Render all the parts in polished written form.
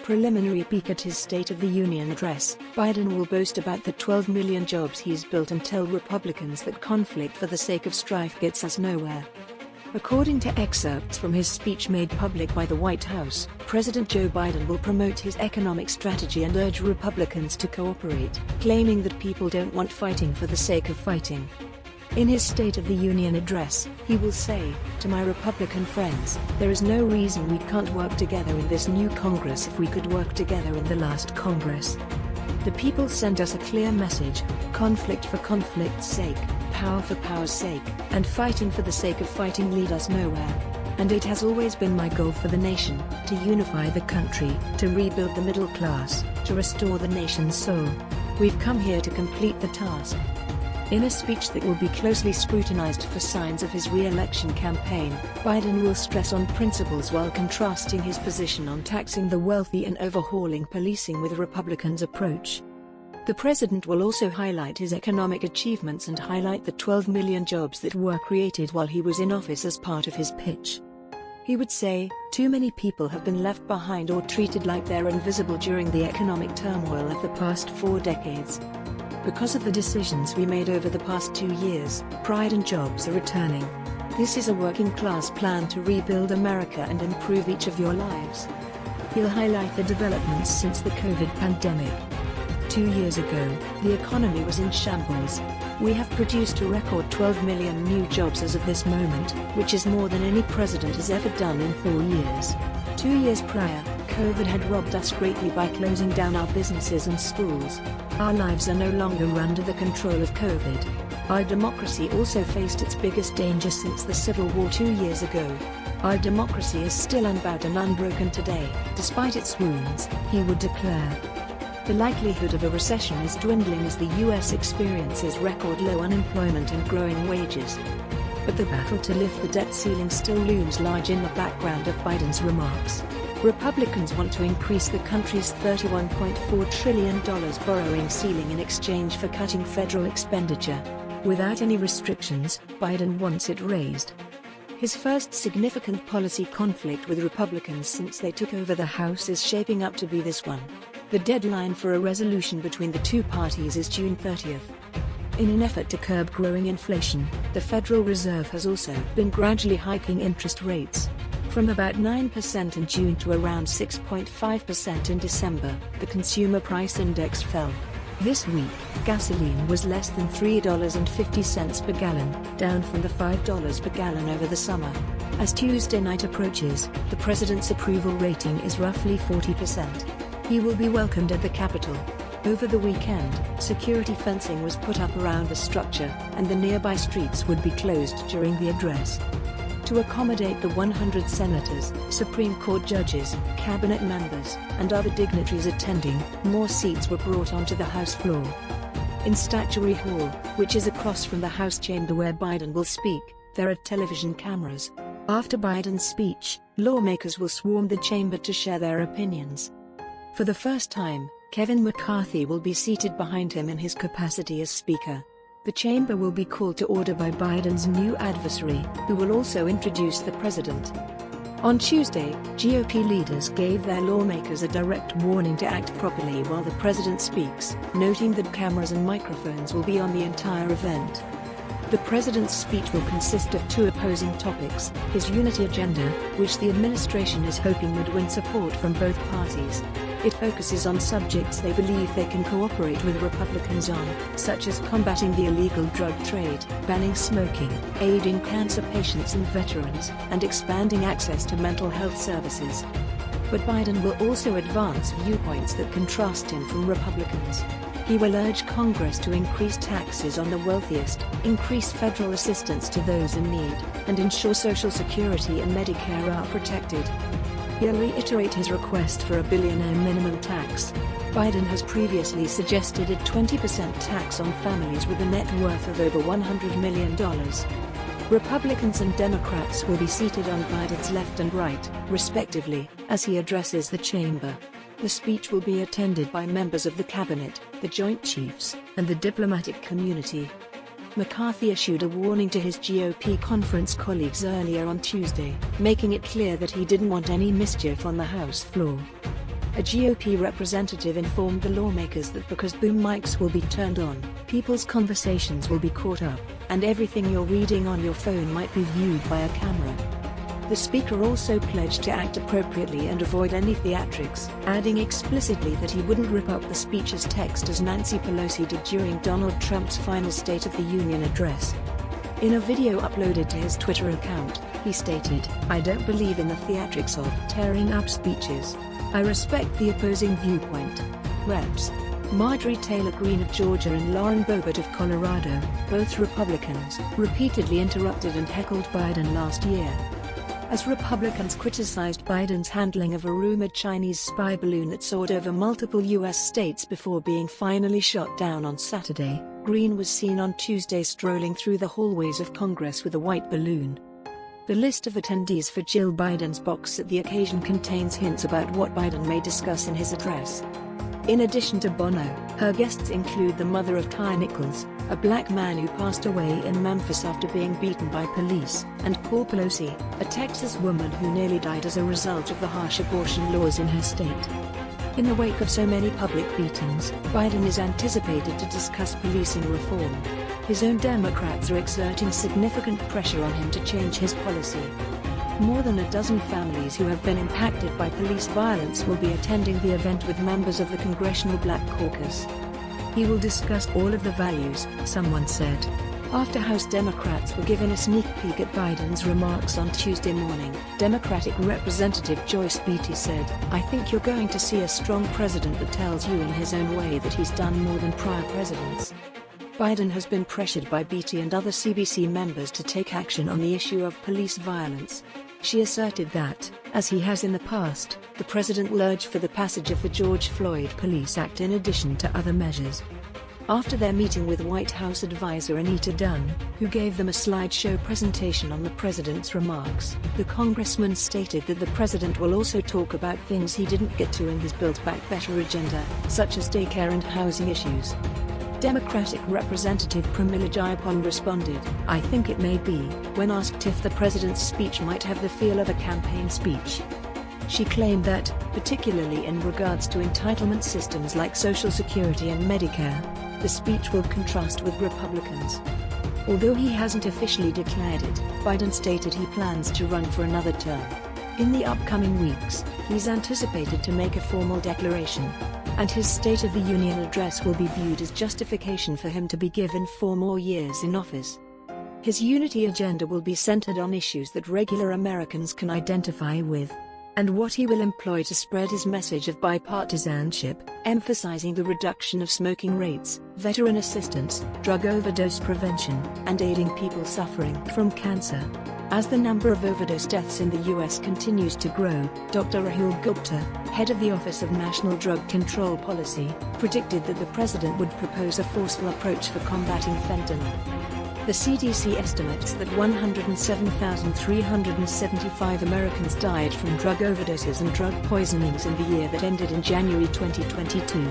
preliminary peek at his State of the Union address, Biden will boast about the 12 million jobs he's built and tell Republicans that conflict for the sake of strife gets us nowhere. According to excerpts from his speech made public by the White House, President Joe Biden will promote his economic strategy and urge Republicans to cooperate, claiming that people don't want fighting for the sake of fighting. In his State of the Union address, he will say, "To my Republican friends, there is no reason we can't work together in this new Congress if we could work together in the last Congress. The people sent us a clear message: conflict for conflict's sake, power for power's sake, and fighting for the sake of fighting lead us nowhere. And it has always been my goal for the nation, to unify the country, to rebuild the middle class, to restore the nation's soul. We've come here to complete the task." In a speech that will be closely scrutinized for signs of his re-election campaign, Biden will stress on principles while contrasting his position on taxing the wealthy and overhauling policing with Republicans' approach. The president will also highlight his economic achievements and highlight the 12 million jobs that were created while he was in office as part of his pitch. He would say, "Too many people have been left behind or treated like they're invisible during the economic turmoil of the past 4 decades. Because of the decisions we made over the past 2 years, pride and jobs are returning. This is a working-class plan to rebuild America and improve each of your lives." He'll highlight the developments since the COVID pandemic. 2 years ago, the economy was in shambles. We have produced a record 12 million new jobs as of this moment, which is more than any president has ever done in 4 years. 2 years prior, COVID had robbed us greatly by closing down our businesses and schools. Our lives are no longer under the control of COVID. Our democracy also faced its biggest danger since the Civil War 2 years ago. Our democracy is still unbowed and unbroken today, despite its wounds, he would declare. The likelihood of a recession is dwindling as the U.S. experiences record low unemployment and growing wages. But the battle to lift the debt ceiling still looms large in the background of Biden's remarks. Republicans want to increase the country's $31.4 trillion borrowing ceiling in exchange for cutting federal expenditure. Without any restrictions, Biden wants it raised. His first significant policy conflict with Republicans since they took over the House is shaping up to be this one. The deadline for a resolution between the two parties is June 30th. In an effort to curb growing inflation, the Federal Reserve has also been gradually hiking interest rates. From about 9% in June to around 6.5% in December, the consumer price index fell. This week, gasoline was less than $3.50 per gallon, down from the $5 per gallon over the summer. As Tuesday night approaches, the president's approval rating is roughly 40%. He will be welcomed at the Capitol. Over the weekend, security fencing was put up around the structure, and the nearby streets would be closed during the address. To accommodate the 100 senators, Supreme Court judges, cabinet members, and other dignitaries attending, more seats were brought onto the House floor. In Statuary Hall, which is across from the House chamber where Biden will speak, there are television cameras. After Biden's speech, lawmakers will swarm the chamber to share their opinions. For the first time, Kevin McCarthy will be seated behind him in his capacity as Speaker. The chamber will be called to order by Biden's new adversary, who will also introduce the president. On Tuesday, GOP leaders gave their lawmakers a direct warning to act properly while the president speaks, noting that cameras and microphones will be on the entire event. The president's speech will consist of 2 opposing topics: his unity agenda, which the administration is hoping would win support from both parties. It focuses on subjects they believe they can cooperate with Republicans on, such as combating the illegal drug trade, banning smoking, aiding cancer patients and veterans, and expanding access to mental health services. But Biden will also advance viewpoints that contrast him from Republicans. He will urge Congress to increase taxes on the wealthiest, increase federal assistance to those in need, and ensure Social Security and Medicare are protected. He'll reiterate his request for a billionaire minimum tax. Biden has previously suggested a 20% tax on families with a net worth of over $100 million. Republicans and Democrats will be seated on Biden's left and right, respectively, as he addresses the chamber. The speech will be attended by members of the cabinet, the Joint Chiefs, and the diplomatic community. McCarthy issued a warning to his GOP conference colleagues earlier on Tuesday, making it clear that he didn't want any mischief on the House floor. A GOP representative informed the lawmakers that because boom mics will be turned on, people's conversations will be caught up, and everything you're reading on your phone might be viewed by a camera. The speaker also pledged to act appropriately and avoid any theatrics, adding explicitly that he wouldn't rip up the speech's text as Nancy Pelosi did during Donald Trump's final State of the Union address. In a video uploaded to his Twitter account, he stated, "I don't believe in the theatrics of tearing up speeches. I respect the opposing viewpoint." Reps. Marjorie Taylor Greene of Georgia and Lauren Boebert of Colorado, both Republicans, repeatedly interrupted and heckled Biden last year. As Republicans criticized Biden's handling of a rumored Chinese spy balloon that soared over multiple U.S. states before being finally shot down on Saturday, Greene was seen on Tuesday strolling through the hallways of Congress with a white balloon. The list of attendees for Jill Biden's box at the occasion contains hints about what Biden may discuss in his address. In addition to Bono, her guests include the mother of Ty Nichols, a black man who passed away in Memphis after being beaten by police, and Paul Pelosi, a Texas woman who nearly died as a result of the harsh abortion laws in her state. In the wake of so many public beatings, Biden is anticipated to discuss policing reform. His own Democrats are exerting significant pressure on him to change his policy. More than a dozen families who have been impacted by police violence will be attending the event with members of the Congressional Black Caucus. He will discuss all of the values, someone said. After House Democrats were given a sneak peek at Biden's remarks on Tuesday morning, Democratic Representative Joyce Beatty said, "I think you're going to see a strong president that tells you in his own way that he's done more than prior presidents." Biden has been pressured by Beatty and other CBC members to take action on the issue of police violence. She asserted that, as he has in the past, the president will urge for the passage of the George Floyd Police Act in addition to other measures. After their meeting with White House advisor Anita Dunn, who gave them a slideshow presentation on the president's remarks, the congressman stated that the president will also talk about things he didn't get to in his Build Back Better agenda, such as daycare and housing issues. Democratic Representative Pramila Jayapal responded, "I think it may be," when asked if the president's speech might have the feel of a campaign speech. She claimed that, particularly in regards to entitlement systems like Social Security and Medicare, the speech will contrast with Republicans. Although he hasn't officially declared it, Biden stated he plans to run for another term. In the upcoming weeks, he's anticipated to make a formal declaration, and his State of the Union address will be viewed as justification for him to be given 4 more years in office. His unity agenda will be centered on issues that regular Americans can identify with, and what he will employ to spread his message of bipartisanship, emphasizing the reduction of smoking rates, veteran assistance, drug overdose prevention, and aiding people suffering from cancer. As the number of overdose deaths in the U.S. continues to grow, Dr. Rahul Gupta, head of the Office of National Drug Control Policy, predicted that the president would propose a forceful approach for combating fentanyl. The CDC estimates that 107,375 Americans died from drug overdoses and drug poisonings in the year that ended in January 2022.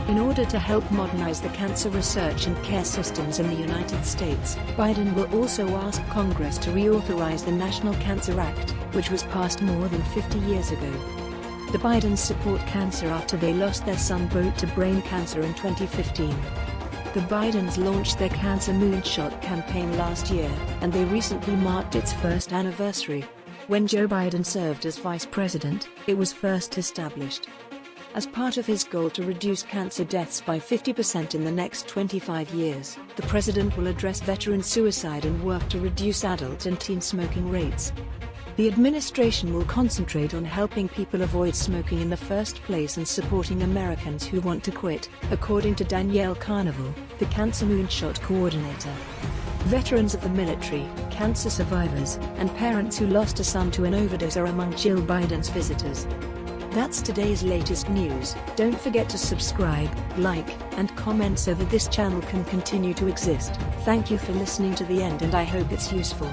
In order to help modernize the cancer research and care systems in the United States, Biden will also ask Congress to reauthorize the National Cancer Act, which was passed more than 50 years ago. The Bidens support cancer after they lost their son Bo to brain cancer in 2015. The Bidens launched their Cancer Moonshot campaign last year, and they recently marked its first anniversary. When Joe Biden served as vice president, it was first established. As part of his goal to reduce cancer deaths by 50% in the next 25 years, the president will address veteran suicide and work to reduce adult and teen smoking rates. The administration will concentrate on helping people avoid smoking in the first place and supporting Americans who want to quit, according to Danielle Carnival, the Cancer Moonshot coordinator. Veterans of the military, cancer survivors, and parents who lost a son to an overdose are among Jill Biden's visitors. That's today's latest news. Don't forget to subscribe, like, and comment so that this channel can continue to exist. Thank you for listening to the end, and I hope it's useful.